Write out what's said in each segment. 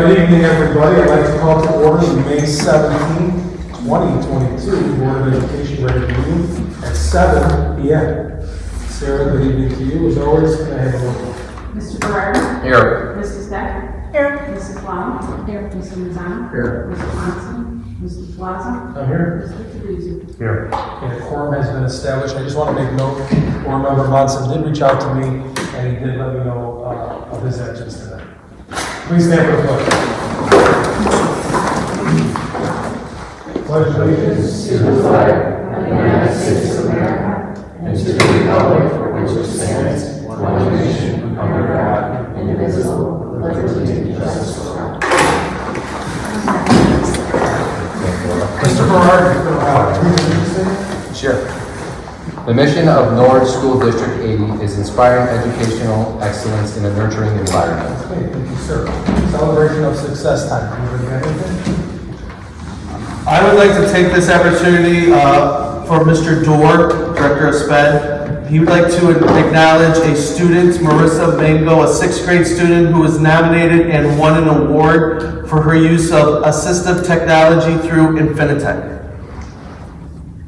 Good evening, everybody. I'd like to call to order the May 17, 2022 Board of Education regular meeting at 7 p.m. Sarah, good evening to you. As always, can I have a roll call? Mr. Berard. Here. Mrs. Beck. Here. Mrs. Blau. Here. Mr. Mazzano. Here. Mr. Johnson. Mr. Plaza. I'm here. Mr. Tabuzi. Here. And a quorum has been established. I just want to make note, Board Member Monson did reach out to me, and he did let me know of his absence tonight. Please stand for the pledge. Pledge allegiance to the flag of the United States of America and to the republic for which it stands, one nation, under God, indivisible, with liberty and justice for all. Mr. Berard, Sure. The mission of Norwich School District 80 is inspiring educational excellence in a nurturing environment. Okay, thank you, sir. Celebration of success time. Anybody got anything? I would like to take this opportunity for Mr. Dorr, Director of SPED. He would like to acknowledge a student, Marissa Mango, a 6th grade student who was nominated and won an award for her use of assistive technology through Infinitec.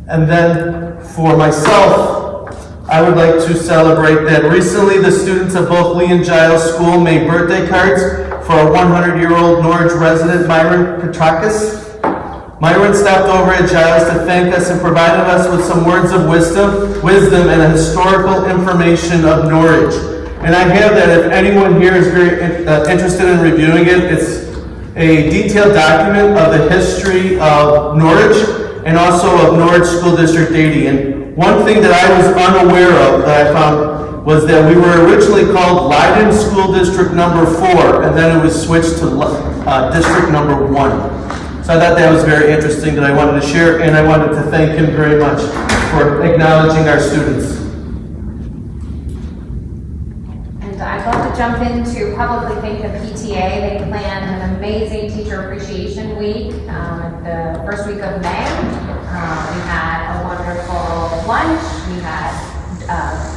And then for myself, I would like to celebrate that recently the students of both Lee and Giles School made birthday cards for a 100-year-old Norwich resident, Myron Petrakis. Myron stopped over at Giles to thank us and provided us with some words of wisdom and a historical information of Norwich. And I have that if anyone here is very interested in reviewing it. It's a detailed document of the history of Norwich and also of Norwich School District 80. And one thing that I was unaware of that I found was that we were originally called Leiden School District number 4, and then it was switched to District number 1. So I thought that was very interesting that I wanted to share, and I wanted to thank him very much for acknowledging our students. And I'd love to jump in to publicly thank the PTA. They planned an amazing Teacher Appreciation Week the first week of May. We had a wonderful lunch, we had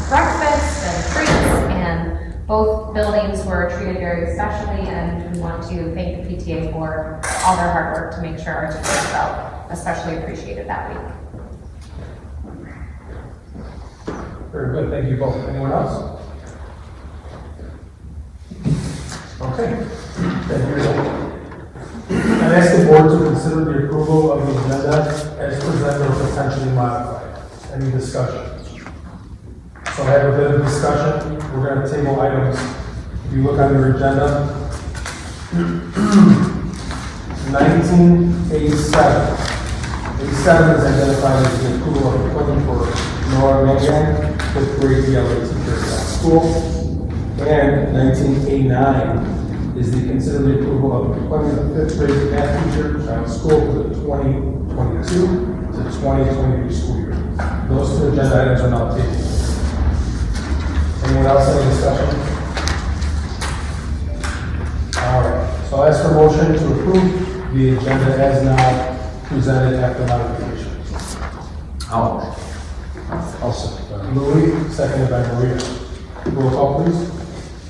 breakfast and treats, and both buildings were treated very specially, and we want to thank the PTA for all their hard work to make sure our teachers felt especially appreciated that week. Very good, thank you both. Anyone else? Okay. I ask the board to consider the approval of the agenda as presented or potentially modified. Any discussion? So I have a bit of discussion. We're going to table items. If you look on your agenda, 19A7. A7 is identified as the approval of equipment for Nora Mangan, 5th grade ELA teacher at school. And 19A9 is the consider the approval of equipment of 5th grade math teacher at school for the 2022 to 2023 school year. Those two agenda items are now tabled. Anyone else have any discussion? All right, so I'll ask for motion to approve the agenda as now presented after modifications. I'll second. Louis, seconded by Maria. Roll call, please.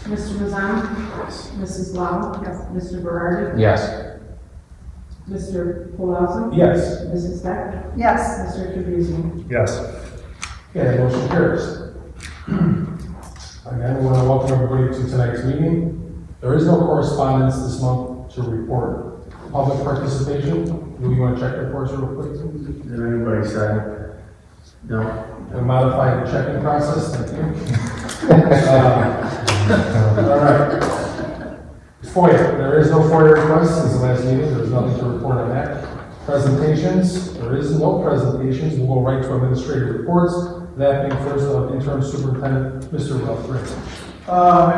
Mr. Mazzano. Yes. Mrs. Blau. Yes. Mr. Berard. Yes. Mr. Plaza. Yes. Mrs. Beck. Yes. Mr. Tabuzi. Yes. Okay, motion carries. Again, I want to welcome everybody to tonight's meeting. There is no correspondence this month to report. Public participation, do you want to check the reports real quick? Did anybody say? No. A modified checking process, thank you. All right. FOIA, there is no FOIA request since the last meeting. There's nothing to report on that. Presentations, there is no presentations. We'll go right to administrative reports. That being first of interim superintendent, Mr. Ralph Green. I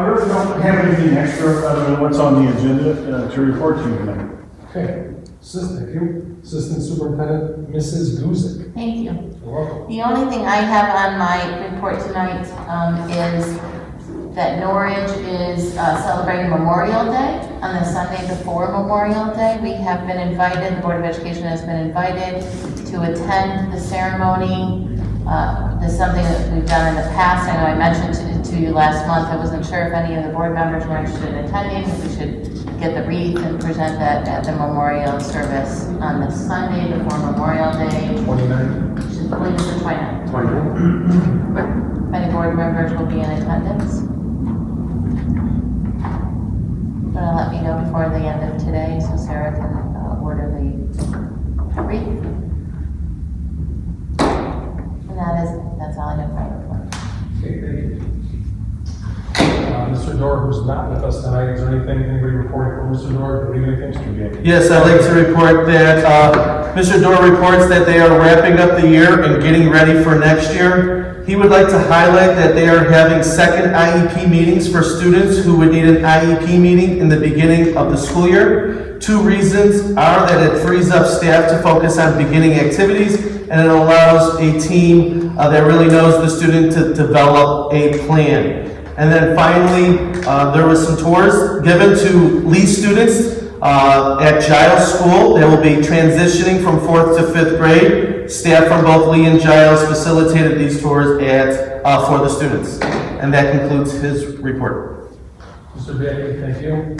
really don't have anything extra other than what's on the agenda to report to you tonight. Okay, thank you. Assistant Superintendent, Mrs. Guzik. Thank you. You're welcome. The only thing I have on my report tonight is that Norwich is celebrating Memorial Day on the Sunday before Memorial Day. We have been invited, the Board of Education has been invited to attend the ceremony. This is something that we've done in the past. I know I mentioned to you last month. I wasn't sure if any of the board members were interested in attending, if we should get the wreath and present that at the memorial service on this Sunday before Memorial Day. 29. I believe it's the 29th. If any board members will be in attendance. Gonna let me know before the end of today so Sarah can order the wreath. And that's all I have for my report. Okay, thank you. Mr. Dorr, who's not with us tonight, is there anything, anybody reporting for Mr. Dorr? Do you have anything, Mr. Bianchi? Yes, I'd like to report that Mr. Dorr reports that they are wrapping up the year and getting ready for next year. He would like to highlight that they are having second IEP meetings for students who would need an IEP meeting in the beginning of the school year. 2 reasons are that it frees up staff to focus on beginning activities, and it allows a team that really knows the student to develop a plan. And then finally, there was some tours given to Lee students at Giles School. They will be transitioning from 4th to 5th grade. Staff from both Lee and Giles facilitated these tours for the students. And that concludes his report. Mr. Bianchi, thank you.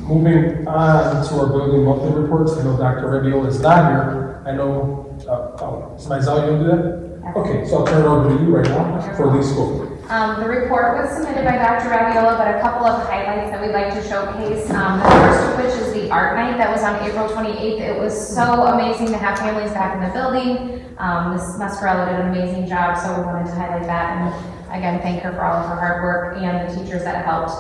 Moving on to our building monthly reports, I know Dr. Rebio is not here. I know, Smizel, you want to do that? Okay, so I'll turn it over to you right now for Lee School. The report was submitted by Dr. Raviola, but a couple of highlights that we'd like to showcase. The first of which is the art night that was on April 28th. It was so amazing to have families back in the building. Ms. Mascarello did an amazing job, so we wanted to highlight that. And again, thank her for all of her hard work and the teachers that helped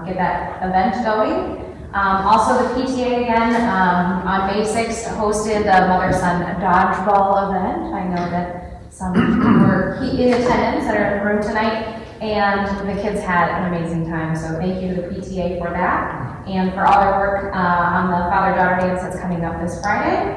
get that event going. Also, the PTA again on May 6th hosted the mother-son dodgeball event. I know that some were in attendance that are in the room tonight, and the kids had an amazing time. So thank you to the PTA for that, and for all their work on the father-daughter dance that's coming up this Friday.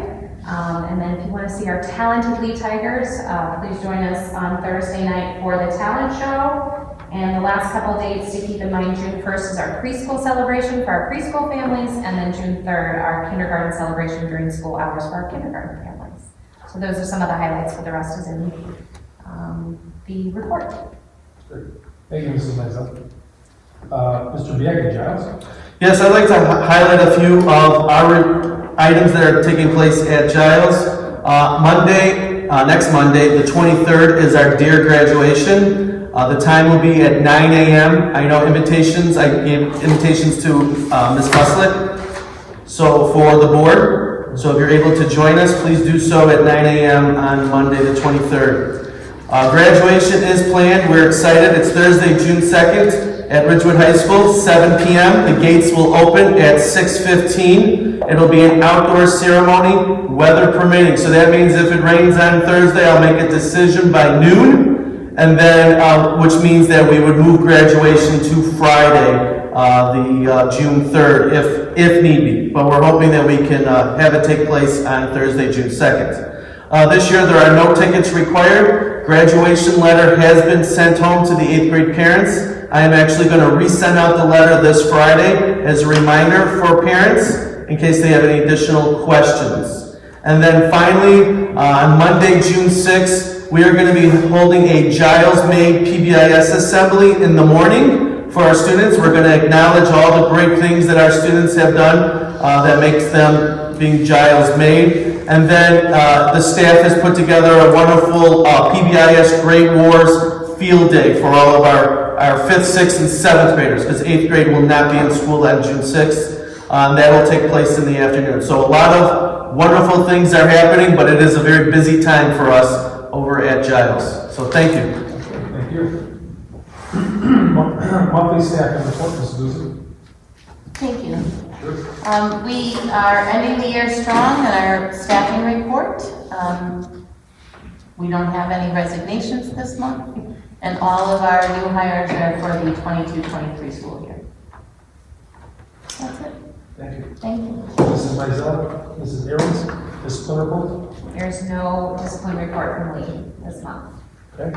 And then if you want to see our talented Lee Tigers, please join us on Thursday night for the talent show. And the last couple dates to keep in mind, June 1st is our preschool celebration for our preschool families, and then June 3rd, our kindergarten celebration during school hours for our kindergarten families. So those are some of the highlights, for the rest is in the report. Great. Thank you, Mrs. Maisel. Mr. Bianchi, Giles? Yes, I'd like to highlight a few of our items that are taking place at Giles. Next Monday, the 23rd, is our DEAR graduation. The time will be at 9 a.m. I know invitations, I gave invitations to Ms. Buslick, so for the board. So if you're able to join us, please do so at 9 a.m. on Monday, the 23rd. Graduation is planned. We're excited. It's Thursday, June 2nd at Ridgewood High School, 7 p.m. The gates will open at 6:15. It'll be an outdoor ceremony, weather permitting. So that means if it rains on Thursday, I'll make a decision by noon. And then, which means that we would move graduation to Friday, the June 3rd, if need be. But we're hoping that we can have it take place on Thursday, June 2nd. This year, there are no tickets required. Graduation letter has been sent home to the 8th grade parents. I am actually going to resend out the letter this Friday as a reminder for parents in case they have any additional questions. And then finally, on Monday, June 6th, we are going to be holding a Giles-made PBIS assembly in the morning for our students. We're going to acknowledge all the great things that our students have done that makes them being Giles-made. And then the staff has put together a wonderful PBIS Great Wars field day for all of our 5th, 6th, and 7th graders, because 8th grade will not be in school on June 6th. That will take place in the afternoon. So a lot of wonderful things are happening, but it is a very busy time for us over at Giles. So thank you. Thank you. Monthly staff report, Mrs. Lucy. Thank you. We are ending the year strong in our staffing report. We don't have any resignations this month, and all of our new hires are for the 22-23 school year. That's it. Thank you. Thank you. Mrs. Maisel, Mrs. Aarons, discipline report. There's no discipline report from Lee this month. Okay.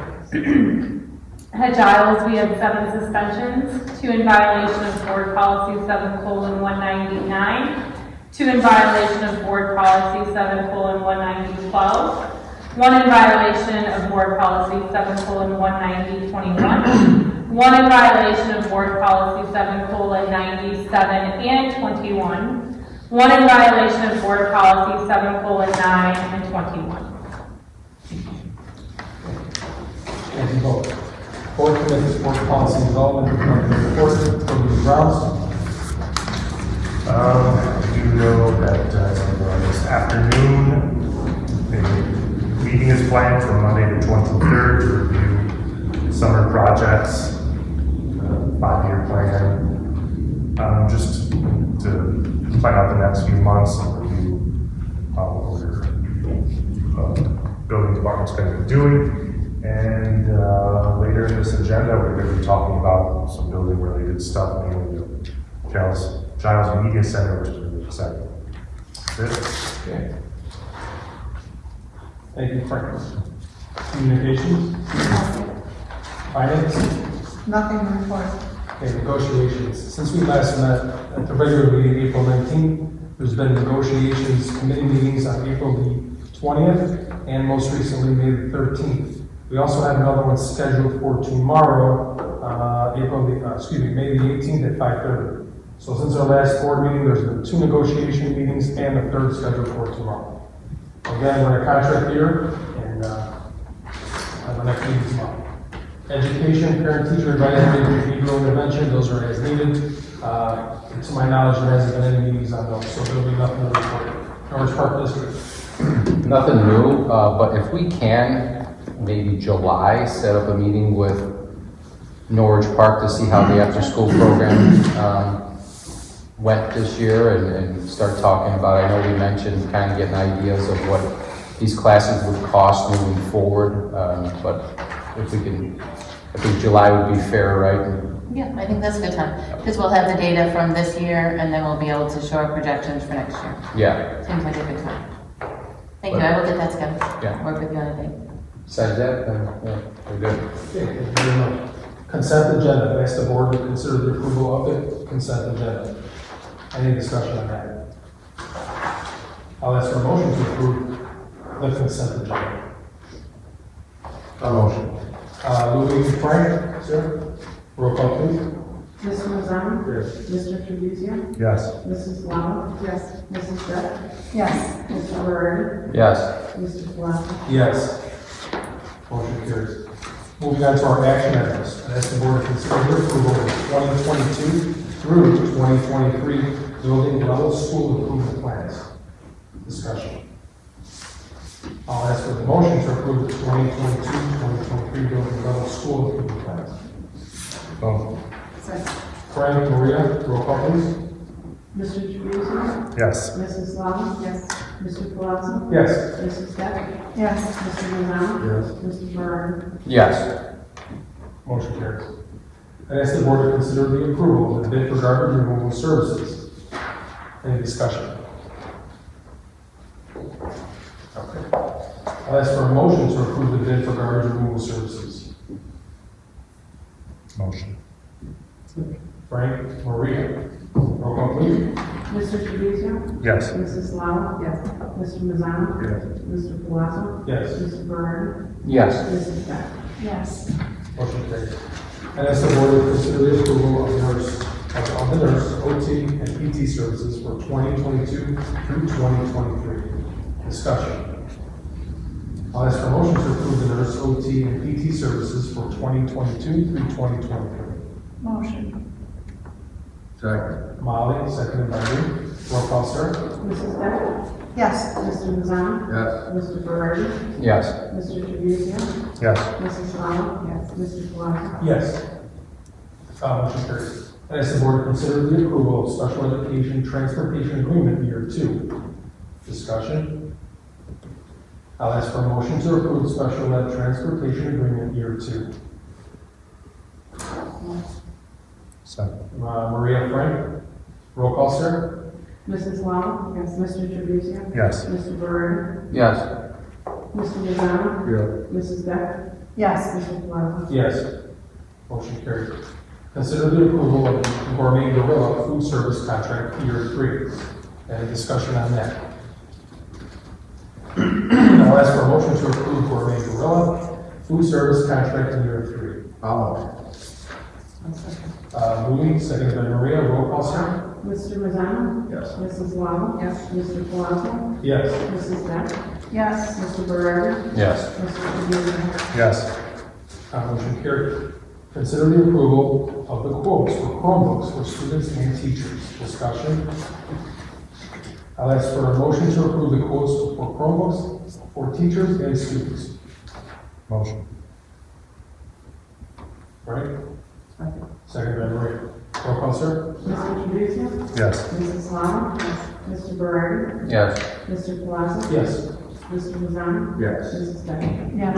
At Giles, we had 7 suspensions, 2 in violation of board policy 7:190-9, 2 in violation of board policy 7:190-12, one in violation of board policy 7:190:21, one in violation of board policy 7:97 and 21, one in violation of board policy 7:9 and 21. And you vote. Board commits board policy development report from the grounds. I do know that this afternoon, a meeting is planned for Monday the 23rd to review summer projects, 5-year plan, just to plan out the next few months and review what our building department's going to be doing. And later in this agenda, we're going to be talking about some building related stuff, mainly the Giles Media Center, which is really exciting. That's it. Okay. Thank you, Frank. Communications? Finance? Nothing to report. Okay, negotiations. Since we last met at the regular meeting, April 19th, there's been negotiations committee meetings on April the 20th and most recently May the 13th. We also have another one scheduled for tomorrow, May the 18th at 5:30. So since our last board meeting, there's been 2 negotiation meetings and a third scheduled for tomorrow. Again, we're in a contract year, and the next meeting tomorrow. Education, parent teacher advisory, behavioral intervention, those are as needed. To my knowledge, there hasn't been any meetings on those, so there'll be nothing to report. Orange Park District. Nothing new, but if we can, maybe July, set up a meeting with Norwich Park to see how the after-school program went this year and start talking about, I know we mentioned kind of getting ideas of what these classes would cost moving forward, but if we can, I think July would be fair, right? Yeah, I think that's a good time, because we'll have the data from this year, and then we'll be able to show our projections for next year. Yeah. Seems like a good time. Thank you, I will get that together. Yeah. Work with you on a date. Besides that, yeah, we're good. Okay, thank you very much. Consent agenda, I ask the board to consider the approval of the consent agenda. Any discussion on that? I'll ask for a motion to approve the consent agenda. A motion. Louis Frank, sir? Roll call, please. Mr. Lozano? Yes. Mr. Tribuzio? Yes. Mrs. Lala? Yes. Mrs. Beck? Yes. Mr. Barrera? Yes. Mr. Palazzo? Yes. Motion carries. Moving on to our action items. I ask the board to consider the approval of 2022 through 2023 building level school improvement plans. Discussion. I'll ask for the motion to approve the 2022-2023 building level school improvement plans. Oh. Second. Frank, Maria, roll call please. Mr. Tribuzio? Yes. Mrs. Lala? Yes. Mr. Palazzo? Yes. Mrs. Beck? Yes. Mr. Lozano? Yes. Mr. Barrera? Yes. Motion carries. I ask the board to consider the approval of the bid for garbage removal services. Any discussion? Okay. I'll ask for a motion to approve the bid for garbage removal services. Motion. Frank, Maria, roll call please. Mr. Tribuzio? Yes. Mrs. Lala? Yes. Mr. Lozano? Yes. Mr. Palazzo? Yes. Mr. Barrera? Yes. Mrs. Beck? Yes. Motion carries. And ask the board to consider the approval of the nurse, OT, and PT services for 2022 through 2023. Discussion. I'll ask for a motion to approve the nurse, OT, and PT services for 2022 through 2023. Motion. Second. Molly, seconded by you. Roll call, sir. Mrs. Beck? Yes. Mr. Lozano? Yes. Mr. Barrera? Yes. Mr. Tribuzio? Yes. Mrs. Lala? Yes. Mr. Palazzo? Yes. Motion carries. I ask the board to consider the approval of special education transportation agreement year 2. Discussion. I'll ask for a motion to approve special ed transportation agreement year 2. Second. Maria Frank, roll call, sir. Mrs. Lala? Yes. Mr. Tribuzio? Yes. Mr. Barrera? Yes. Mr. Lozano? Yeah. Mrs. Beck? Yes. Mr. Palazzo? Yes. Motion carried. Consider the approval of Gourmet Gorilla food service contract year 3. Any discussion on that? I'll ask for a motion to approve Gourmet Gorilla food service contract in year 3. Moving, seconded by Maria, roll call, sir? Mr. Mazzano? Yes. Mrs. Lala? Yes. Mr. Palazzo? Yes. Mrs. Beck? Yes. Mr. Berger? Yes. Mr. Tribuzio? Yes. Motion carried. Consider the approval of the quotes for Chromebooks for students and teachers. Discussion. I'll ask for a motion to approve the quotes for Chromebooks for teachers and students. Motion. Right? Second by Maria. Roll call, sir? Mr. Tribuzio? Yes. Mrs. Lala? Yes. Mr. Berger? Yes. Mr. Palazzo? Yes. Mr. Mazzano? Yes. Mrs. Beck? Yes.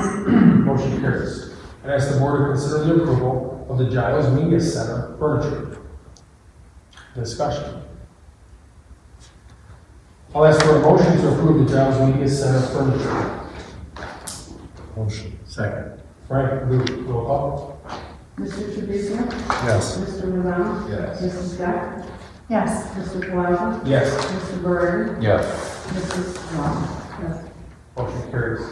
Motion carries. I ask the board to consider the approval of the Giles Media Center furniture. Discussion. I'll ask for a motion to approve the Giles Media Center furniture. Motion. Second. Frank, roll call. Mr. Tribuzio? Yes. Mr. Mazzano? Yes. Mrs. Beck? Yes. Mr. Palazzo? Yes. Mr. Berger? Yes. Mrs. Lala? Yes. Motion carries.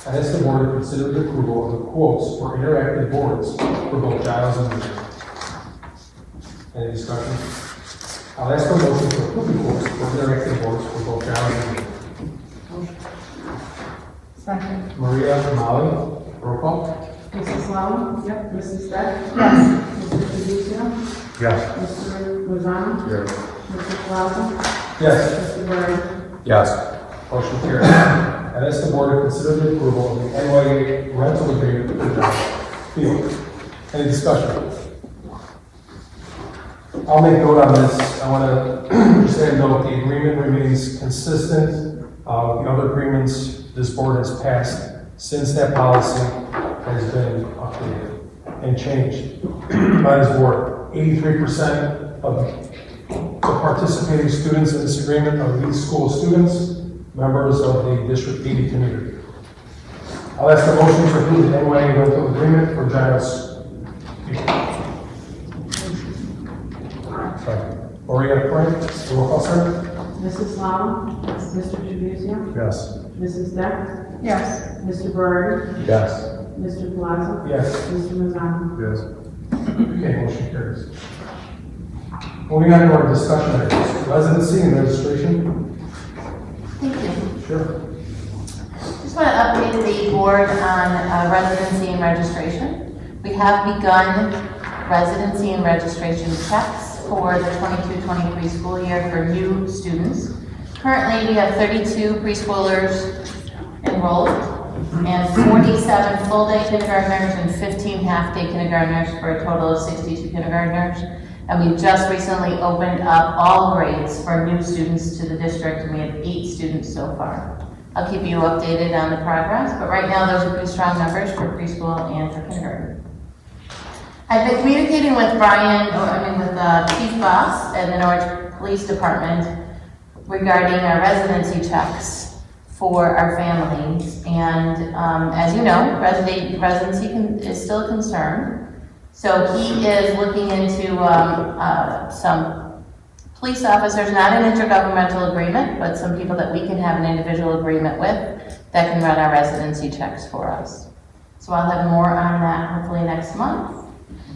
I ask the board to consider the approval of the quotes for interactive boards for both Giles and Media. Any discussion? I'll ask for a motion to approve the quotes for interactive boards for both Giles and Media. Second. Maria, Molly, roll call. Mrs. Lala? Yep. Mrs. Beck? Yes. Mr. Tribuzio? Yes. Mr. Mazzano? Yes. Mr. Palazzo? Yes. Mr. Berger? Yes. Motion carries. I ask the board to consider the approval of the NYA rental agreement for Giles Field. Any discussion? I'll make note on this. I want to just add note, the agreement remains consistent with the other agreements this board has passed since that policy has been updated and changed by this board. 83% of the participating students in this agreement are these school students, members of the District 80 community. I'll ask the motion to approve the NYA rental agreement for Giles Field. Maria, Frank, roll call, sir? Mrs. Lala? Yes. Mr. Tribuzio? Yes. Mrs. Beck? Yes. Mr. Berger? Yes. Mr. Palazzo? Yes. Mr. Mazzano? Yes. Okay, motion carries. Moving on to our discussion items. Residency and registration. Thank you. Sure. Just want to update the board on residency and registration. We have begun residency and registration checks for the 22-23 school year for new students. Currently, we have 32 preschoolers enrolled and 47 full-day kindergartners and 15 half-day kindergartners for a total of 62 kindergartners. And we just recently opened up all grades for new students to the district, and we have 8 students so far. I'll keep you updated on the progress, but right now those are pretty strong numbers for preschool and for kindergarten. I've been communicating with Chief Boss at the Norwich Police Department regarding our residency checks for our families. And as you know, residency is still a concern. So he is looking into some police officers, not an intergovernmental agreement, but some people that we can have an individual agreement with that can run our residency checks for us. So I'll have more on that hopefully next month.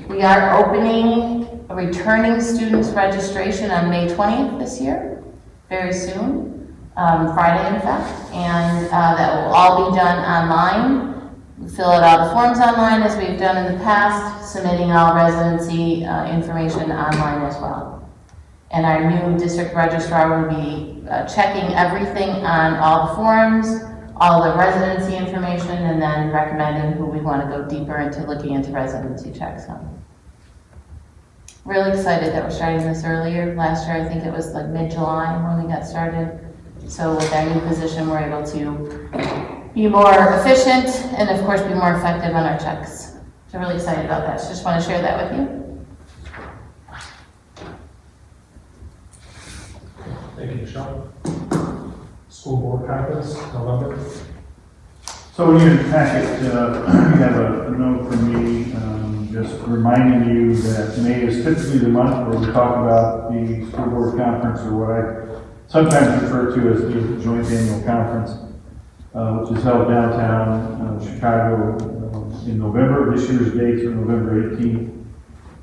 We are opening a returning students registration on May 20th this year, very soon, Friday in fact, and that will all be done online. We fill out all the forms online as we've done in the past, submitting all residency information online as well. And our new district registrar will be checking everything on all the forms, all the residency information, and then recommending who we want to go deeper into looking into residency checks on. Really excited that we're starting this earlier. Last year, I think it was like mid-July when we got started. So with our new position, we're able to be more efficient and of course be more effective on our checks. So really excited about that. So just want to share that with you. Thank you, Michelle. School board conference, November. So in your packet, you have a note from me, just reminding you that May is typically the month where we talk about the school board conference, or what I sometimes refer to as the joint annual conference. which is held downtown Chicago in November. This year's dates are November 18th,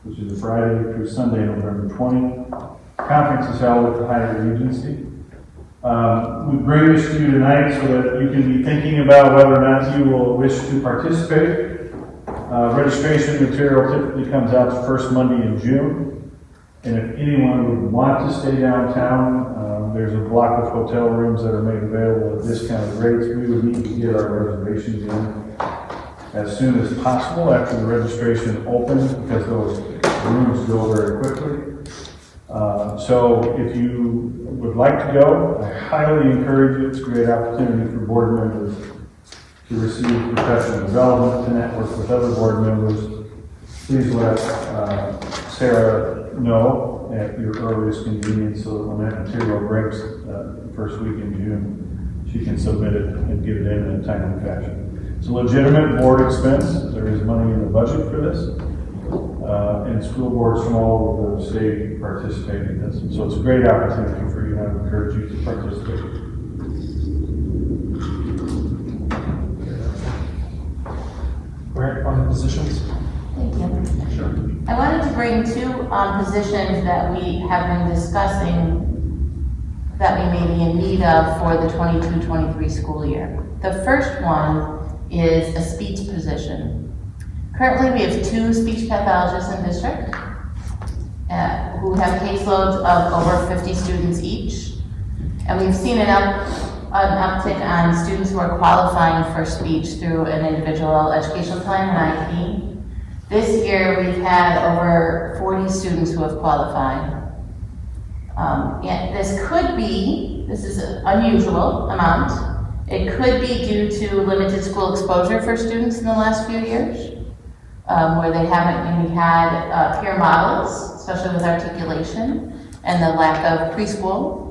which is a Friday, through Sunday, November 20th. Conference is held at the Hyatt Regency. We bring this to you tonight so that you can be thinking about whether or not you will wish to participate. Registration material typically comes out the first Monday in June. And if anyone would want to stay downtown, there's a block of hotel rooms that are made available at discounted rates. We would need to get our reservations in as soon as possible after the registration opens, because those rooms go very quickly. So if you would like to go, I highly encourage you. It's a great opportunity for board members to receive professional development, to network with other board members. Please let Sarah know at your earliest convenience, so that when that material breaks the first week in June, she can submit it and get it in a timely fashion. It's a legitimate board expense. There is money in the budget for this. And school boards from all over the state participate in this. So it's a great opportunity for you, and I encourage you to participate. Grant funded positions? Thank you. Sure. I wanted to bring two positions that we have been discussing that we may be in need of for the 22-23 school year. The first one is a speech position. Currently, we have 2 speech pathologists in district who have caseloads of over 50 students each. And we've seen an uptick on students who are qualifying for speech through an individual education plan, an IEP. This year, we've had over 40 students who have qualified. This is an unusual amount. It could be due to limited school exposure for students in the last few years. Where they haven't maybe had peer models, especially with articulation, and the lack of preschool.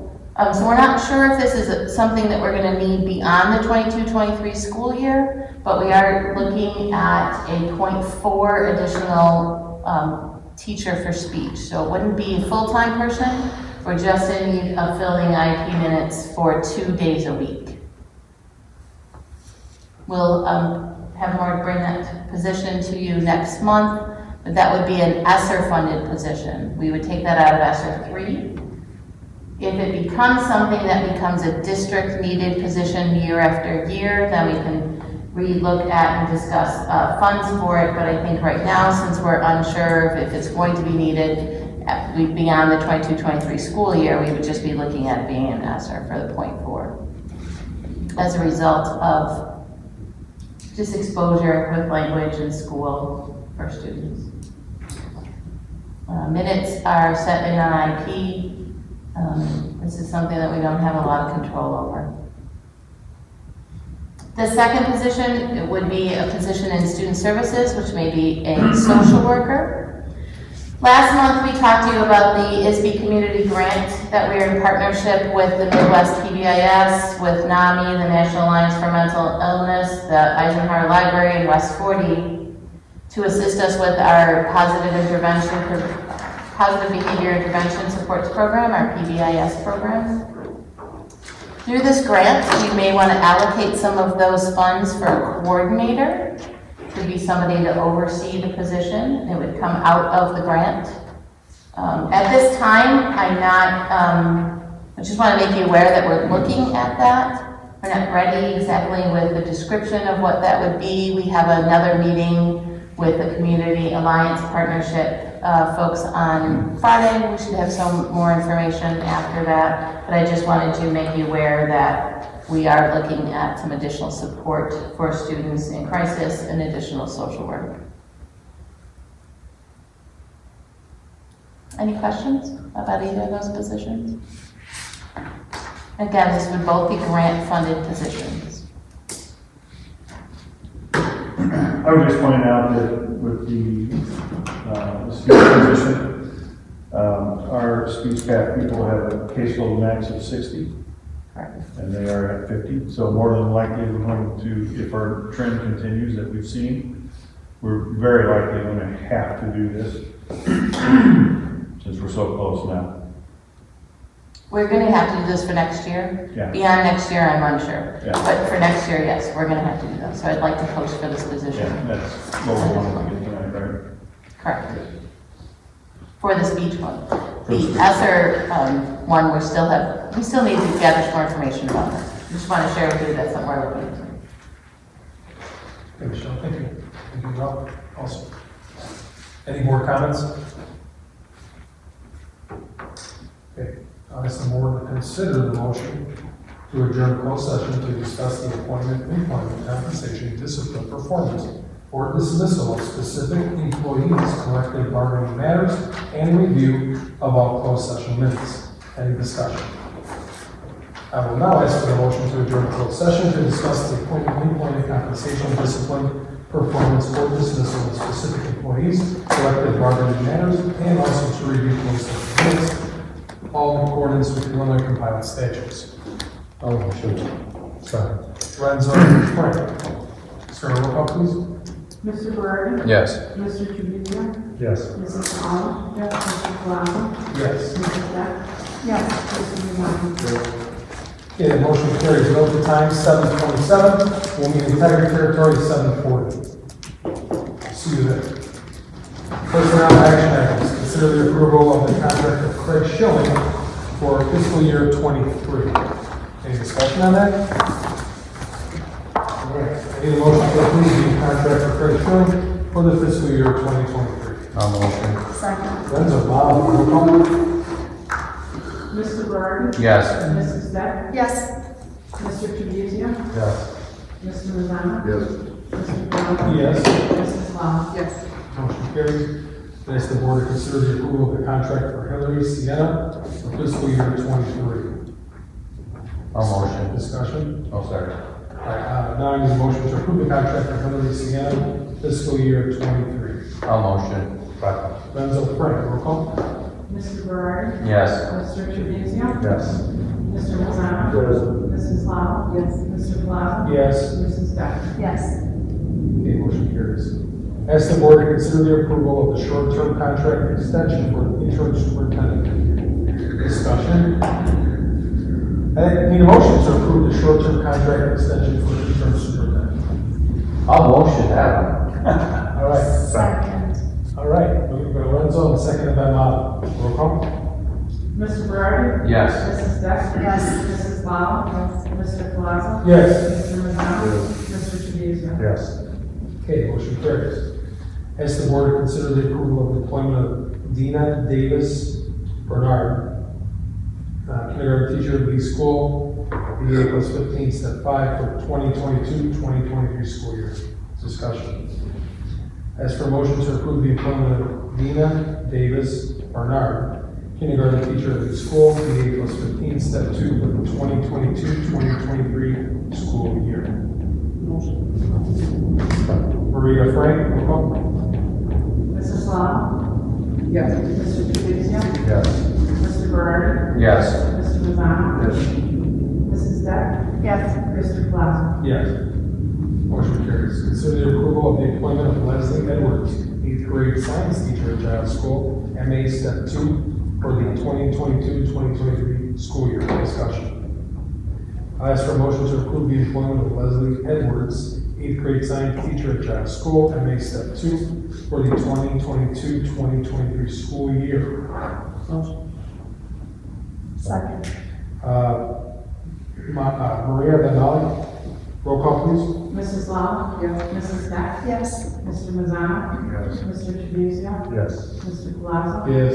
So we're not sure if this is something that we're going to need beyond the 22-23 school year, but we are looking at a 0.4 additional teacher for speech. So it wouldn't be a full-time person. We're just in need of filling IEP minutes for 2 days a week. We'll have more to bring that position to you next month, but that would be an ESSER-funded position. We would take that out of ESSER 3. If it becomes something that becomes a district-needed position year after year, then we can re-look at and discuss funds for it. But I think right now, since we're unsure if it's going to be needed beyond the 22-23 school year, we would just be looking at being an ESSER for the 0.4 as a result of just exposure with language in school for students. Minutes are set in an IEP. This is something that we don't have a lot of control over. The second position, it would be a position in student services, which may be a social worker. Last month, we talked to you about the ISB Community Grant that we're in partnership with the Midwest PBIS, with NAMI, the National Alliance for Mental Illness, the Eisenhower Library, and West 40, to assist us with our positive behavior intervention supports program, our PBIS program. Through this grant, we may want to allocate some of those funds for a coordinator. Could be somebody to oversee the position. It would come out of the grant. At this time, I just want to make you aware that we're looking at that. We're not ready exactly with the description of what that would be. We have another meeting with the Community Alliance Partnership folks on Friday. We should have some more information after that. But I just wanted to make you aware that we are looking at some additional support for students in crisis and additional social work. Any questions about either of those positions? Again, this would both be grant-funded positions. I would just point out that with the speech position, our speech path people have a caseload max of 60. Correct. And they are at 50, so more than likely we're going to, if our trend continues that we've seen, we're very likely going to have to do this since we're so close now. We're gonna have to do this for next year. Yeah. Beyond next year, I'm unsure. Yeah. But for next year, yes, we're gonna have to do that. So I'd like to post for this Yeah, position. that's what we wanted to get tonight, right? Correct. For the speech one. The ESSER one, we still need to gather some more information about that. Just want to share with you that's something we're looking into. Okay, Michelle, thank you. Thank you, Rob, also. Any more comments? Okay, I'll ask the board to consider the motion to adjourn closed session to discuss the appointment, employment, compensation, discipline, performance, or dismissal of specific employees, collective bargaining matters, and review of all closed session minutes. Any discussion? I will now ask for the motion to adjourn closed session to discuss the appointment, employment, compensation, discipline, performance, or dismissal of specific employees, collective bargaining matters, and also to review closed session minutes, all in accordance with Illinois compiled statutes. Oh, shoot. Sorry. Renzo, Frank. Sir, roll call, please. Mr. Berardi? Yes. Mr. Tribuzio? Yes. Mrs. Allen? Yes. Mr. Palazzo? Yes. Mrs. Deck? Yes. Mr. Lozano? Okay, the motion carries. Note the time, 7:27. We'll meet in Tiger Territory, 7:40. See you there. Personnel action items. Consider the approval of the contract of Craig Schilling for fiscal year 23. Any discussion on that? All right. I need a motion to approve the contract for Craig Schilling for the fiscal year 2023. I'll motion. Second. Renzo, Bob, roll call. Mr. Berardi? Yes. Mrs. Deck? Yes. Mr. Tribuzio? Yes. Mr. Lozano? Yes. Mr. Palazzo? Yes. Mrs. Lala? Yes. Motion carries. I ask the board to consider the approval of the contract for Hillary Sienna for fiscal year 23. I'll motion. Discussion? Oh, sorry. All right, now I need a motion to approve the contract for Hillary Sienna fiscal year 23. I'll motion. Renzo, Frank, roll call. Mr. Berardi? Yes. Mr. Tribuzio? Yes. Mr. Lozano? Yes. Mrs. Lala? Yes. Mr. Palazzo? Yes. Mrs. Deck? Yes. Okay, motion carries. Ask the board to consider the approval of the short-term contract extension for the interim superintendent. Discussion? I need a motion to approve the short-term contract extension for the interim superintendent. I'll motion that. All right, Second. all right. Moving by Lorenzo and seconded by Mata. Roll call. Mr. Berardi? Yes. Mrs. Deck? Yes. Mrs. Lala? Yes. Mr. Palazzo? Yes. Mr. Lozano? Mr. Tribuzio? Yes. Okay, motion carries. Ask the board to consider the approval of the employment of Dina Davis Bernard, kindergarten teacher at Lee School, BA plus 15, step 5 for 2022-2023 school year. Discussion. Ask for a motion to approve the employment of Dina Davis Bernard, kindergarten teacher at Lee School, BA plus 15, step 2 for the 2022-2023 school year. Maria Frank, roll call. Mrs. Lala? Yes. Mr. Tribuzio? Yes. Mr. Berardi? Yes. Mr. Lozano? Yes. Mrs. Deck? Yes. Mr. Palazzo? Yes. Motion carries. Consider the approval of the employment of Leslie Edwards, 8th grade science teacher at Giles School, MA Step 2, for the 2022-2023 school year. Discussion. I ask for a motion to approve the employment of Leslie Edwards, 8th grade science teacher at Giles School, MA Step 2, for the 2022-2023 school year. Second. Maria Benali, roll call please. Mrs. Lala? Yes. Mrs. Deck? Yes. Mr. Lozano? Yes. Mr. Tribuzio? Yes. Mr. Palazzo? Yes.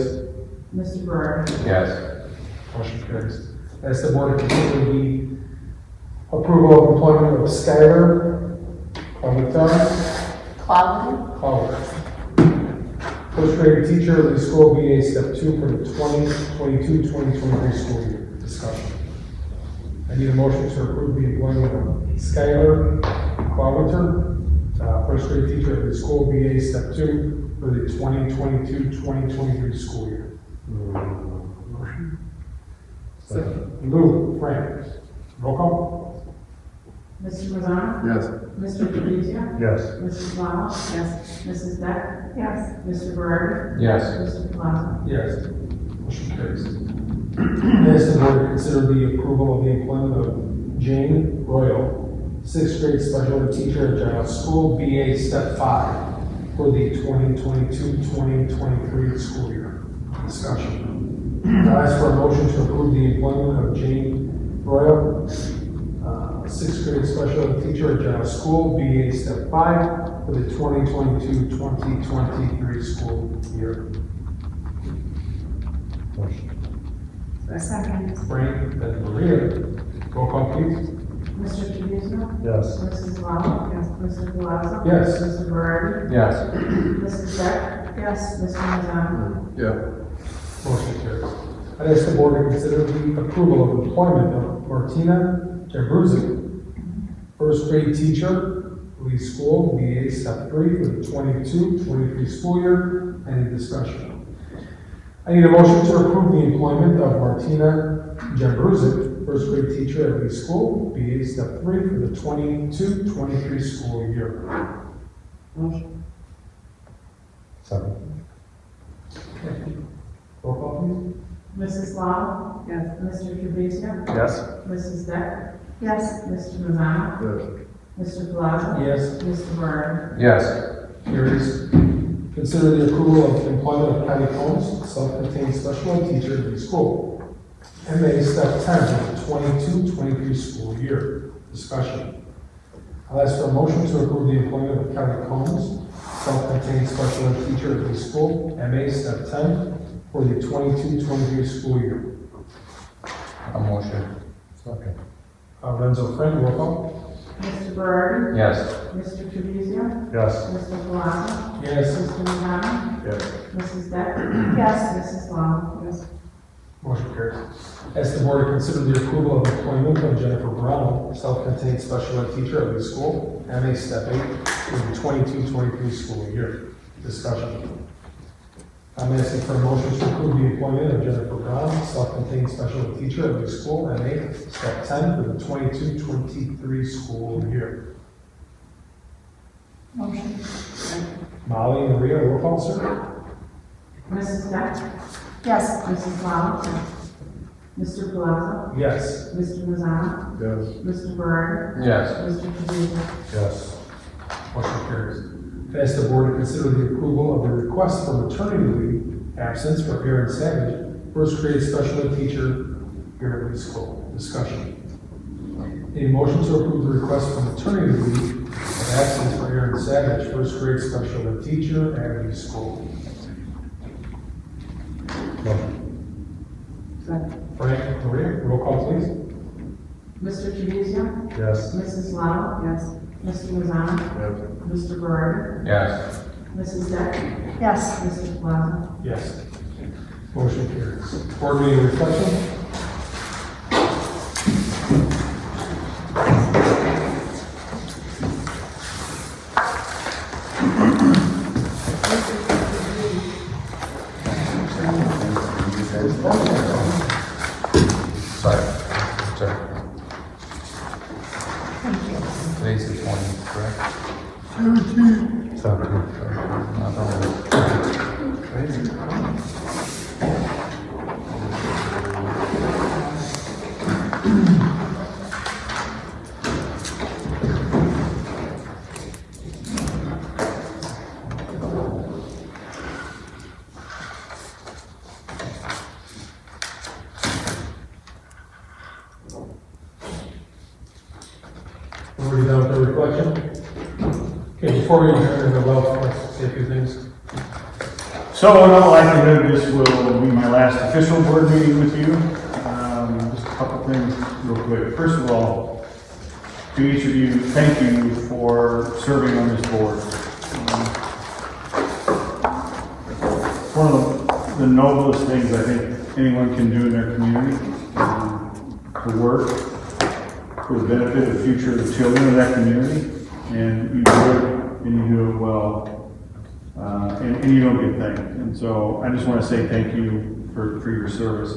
Mr. Berardi? Yes. Motion carries. Ask the board to consider the approval of employment of Skylar Clover, first grade teacher at the school, BA Step 2 for the 2022-2023 school year. Discussion. I need a motion to approve the employment of Skylar Clover, first grade teacher at the school, BA Step 2 for the 2022-2023 school year. Lou, Frank, roll call. Mr. Lozano? Yes. Mr. Tribuzio? Yes. Mrs. Lala? Yes. Mrs. Deck? Yes. Mr. Berardi? Yes. Mr. Palazzo? Yes. Motion carries. Ask the board consider the approval of the employment of Jane Royal, 6th grade special ed teacher at Giles School, BA Step 5, for the 2022-2023 school year. Discussion. I ask for a motion to approve the employment of Jane Royal, 6th grade special ed teacher at Giles School, BA Step 5, for the 2022-2023 school year. Second. Frank, then Maria. Roll call, please. Mr. Tribuzio? Yes. Mrs. Lala? Yes. Mr. Palazzo? Yes. Mr. Berardi? Yes. Mrs. Deck? Yes. Mr. Mazzano? Yeah. Motion carries. I ask the board to consider the approval of employment of Martina Jabruzik, 1st grade teacher, Lee School, BA Step 3, for the 22-23 school year. Any discussion? I need a motion to approve the employment of Martina Jabruzik, 1st grade teacher at Lee School, BA Step 3, for the 22-23 school year. Second. Roll call, please. Mrs. Lala? Yes. Mr. Tribuzio? Yes. Mrs. Deck? Yes. Mr. Mazzano? Mr. Palazzo? Yes. Mr. Berardi? Yes. Carries. Consider the approval of employment of Patty Combs, self-contained special ed teacher at the school. MA Step 10 for the 22-23 school year. Discussion. I'll ask for a motion to approve the employment of Kelly Combs, self-contained special ed teacher at the school. MA Step 10 for the 22-23 school year. A motion. Second. Renzo Friend, roll call. Mr. Berardi? Yes. Mr. Tribuzio? Yes. Mr. Palazzo? Yes. Mr. Mazzano? Yes. Mrs. Deck? Yes. Mrs. Lala? Yes. Motion carries. Ask the board to consider the approval of employment of Jennifer Brown, self-contained special ed teacher at the school. MA Step 8 for the 22-23 school year. Discussion. I'm asking for a motion to approve the employment of Jennifer Brown, self-contained special ed teacher at the school, MA Step 10 for the 22-23 school year. Motion. Molly and Maria, roll call, sir. Mrs. Deck? Yes. Mrs. Lala? Mr. Palazzo? Yes. Mr. Mazzano? Yes. Mr. Berardi? Yes. Mr. Tribuzio? Yes. Motion carries. Ask the board to consider the approval of the request for maternity leave absence for Aaron Savage, 1st grade special ed teacher here at the school. Discussion. A motion to approve the request for maternity leave of absence for Aaron Savage, 1st grade special ed teacher at the school. Frank, Maria, roll call, please. Mr. Tribuzio? Yes. Mrs. Lala? Yes. Mr. Mazzano? Yes. Mr. Berardi? Yes. Mrs. Deck? Yes. Mr. Palazzo? Yes. Motion carries. Board meeting reflection. Sorry. Today's the 20th, correct? 17. Already done with the reflection? Okay, before we turn to the wealth, let's say a few things. So in all likelihood, this will be my last official board meeting with you. Just a couple things real quick. First of all, to each of you, thank you for serving on this board. One of the noblest things I think anyone can do in their community, to work for the benefit of the future of the children of that community, and you do it, and you do it well, and you don't get thanked. And so I just want to say thank you for your service.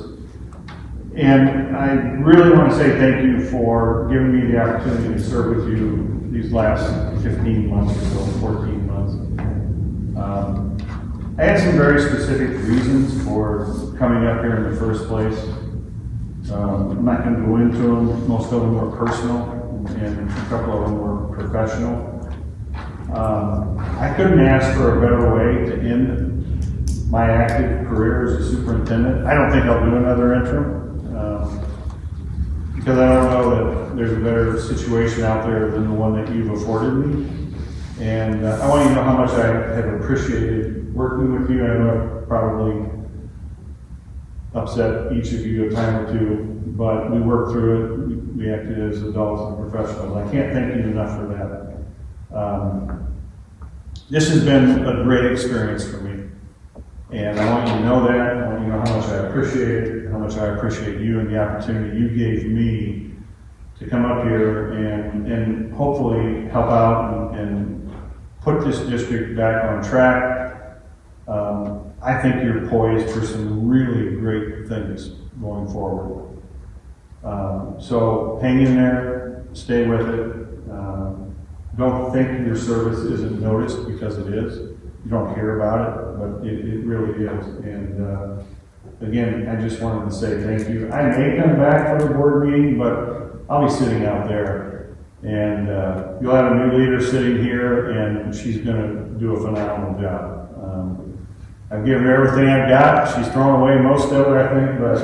And I really want to say thank you for giving me the opportunity to serve with you these last 15 months or so, 14 months. I had some very specific reasons for coming up here in the first place. I'm not going to go into them. Most of them were personal, and a couple of them were professional. I couldn't ask for a better way to end my active career as a superintendent. I don't think I'll do another interim, because I don't know that there's a better situation out there than the one that you've afforded me. And I want you to know how much I have appreciated working with you. I know I've probably upset each of you a time or two, but we worked through it. We acted as adults and professionals. I can't thank you enough for that. This has been a great experience for me. And I want you to know that. I want you to know how much I appreciate it, how much I appreciate you and the opportunity you gave me to come up here and hopefully help out and put this district back on track. I think you're poised for some really great things going forward. So hang in there, stay with it. Don't think your service isn't noticed, because it is. You don't hear about it, but it really is. And again, I just wanted to say thank you. I may come back for the board meeting, but I'll be sitting out there. And you'll have a new leader sitting here, and she's going to do a phenomenal job. I've given her everything I've got. She's thrown away most of it, I think, but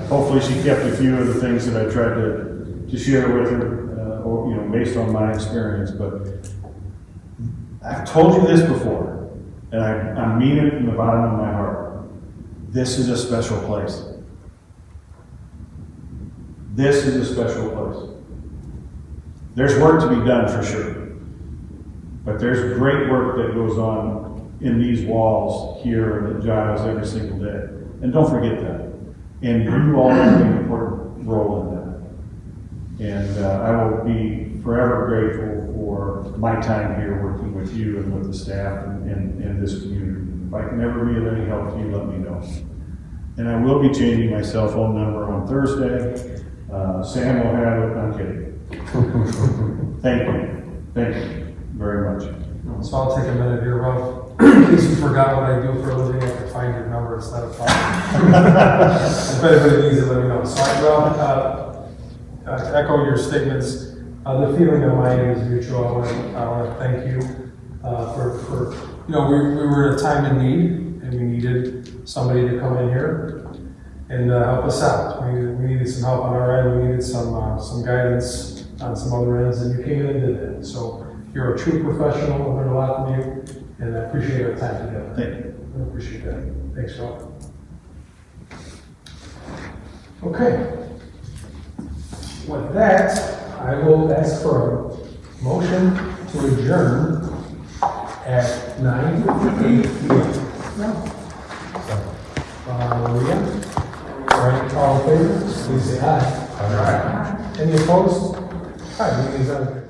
hopefully she kept a few of the things that I tried to share with her, or, based on my experience. But I've told you this before, and I mean it from the bottom of my heart. This is a special place. This is a special place. There's work to be done for sure, but there's great work that goes on in these walls here at Giles every single day. And don't forget that. And you all have an important role in that. And I will be forever grateful for my time here working with you and with the staff and this community. If I can ever be of any help to you, let me know. And I will be changing my cell phone number on Thursday. Sam will have it. I'm kidding. Thank you. Thank you very much. So I'll take a minute here, Ralph. In case you forgot what I do for a living, I can find your number instead of finding. If anybody needs it, let me know. So, Ralph, to echo your statements, the feeling of mine is mutual. I want to thank you for we were at a time in need, and we needed somebody to come in here and help us out. We needed some help on our end. We needed some guidance on some other ends, and you came in and did it. So you're a true professional. I learned a lot from you, and I appreciate our time together. Thank you. I appreciate that. Thanks, Ralph. Okay. With that, I will ask for a motion to adjourn at 9:08 p.m. Maria? All right, all in favor, please say aye. Aye. Any opposed? Aye, meeting is adjourned.